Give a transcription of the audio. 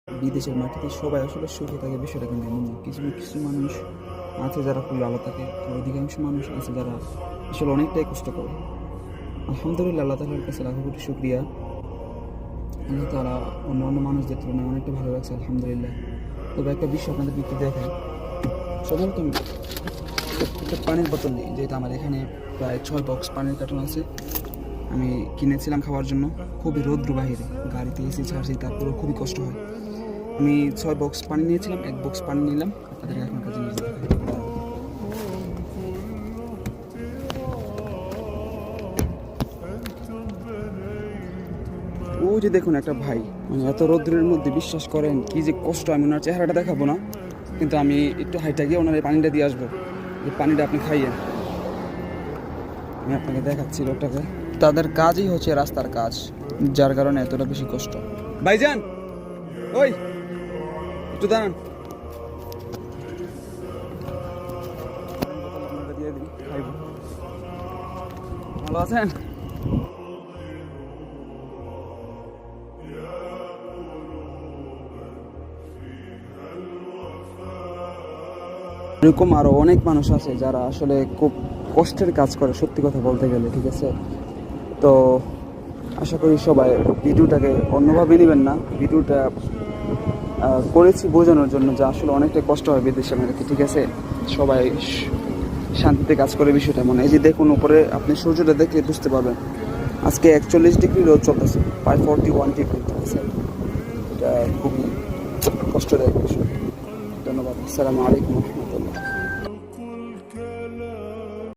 বিদেশের মাটিতে সবাই আসলে সুখে থাকে বিষয়টা কিন্তু এমন না। কিছু কিছু মানুষ আছে যারা খুব ভালো থাকে, আর অধিকাংশ মানুষ আছে যারা আসলে অনেকটাই কষ্ট করে। আলহামদুলিল্লাহ, আল্লাহ তাআলার কাছে লাখো কোটি শুকরিয়া। আল্লাহ তাআলা অন্যান্য মানুষদের তুলনায় অনেকটা ভালো লাগছে, আলহামদুলিল্লাহ। তবে একটা বিষয় আপনাদেরকে একটু দেখাই। সাধারণত একটা পানির বোতল নেই, যেহেতু আমার এখানে প্রায় 6 বক্স পানির কার্টন আছে। আমি কিনেছিলাম খাওয়ার জন্য, খুবই রৌদ্র বাহিরে, গাড়িতে এসে ছাড়ছি, তারপরেও খুবই কষ্ট হয়। আমি 6 বক্স পানি নিয়েছিলাম, 1 বক্স পানি নিলাম। আপনাদের এখনকার জিনিস দেখাই। ও যে দেখুন একটা ভাই, মানে এত রৌদ্রের মধ্যে বিশ্বাস করেন কি যে কষ্ট। আমি ওনার চেহারাটা দেখাবো না, কিন্তু আমি একটু হাইটা গিয়ে ওনার এই পানিটা দিয়ে আসবো। এই পানিটা আপনি খাইয়েন, আমি আপনাকে দেখাচ্ছি লোকটাকে। তাদের কাজই হচ্ছে রাস্তার কাজ, যার কারণে এতটা বেশি কষ্ট। ভাইজান, ওই একটু দাঁড়ান, দিয়ে দিন, খাইব। ভালো আছেন? এরকম আরো অনেক মানুষ আছে যারা আসলে খুব কষ্টের কাজ করে, সত্যি কথা বলতে গেলে, ঠিক আছে? তো আশা করি সবাই ভিডিওটাকে অন্যভাবে নেবেন না। ভিডিওটা করেছি বোঝানোর জন্য যে আসলে অনেকটা কষ্ট হয় বিদেশে মেয়েতে, ঠিক আছে? সবাই শান্তিতে কাজ করে, বিষয়টা মনে। এই যে দেখুন উপরে, আপনি সূর্যটা দেখলে বুঝতে পারবেন। আজকে 41 ডিগ্রি রোদ চলতেছে, 41 ডিগ্রি, ঠিক আছে? এটা খুবই কষ্টদায়ক বিষয়। ধন্যবাদ। আসসালামু আলাইকুম।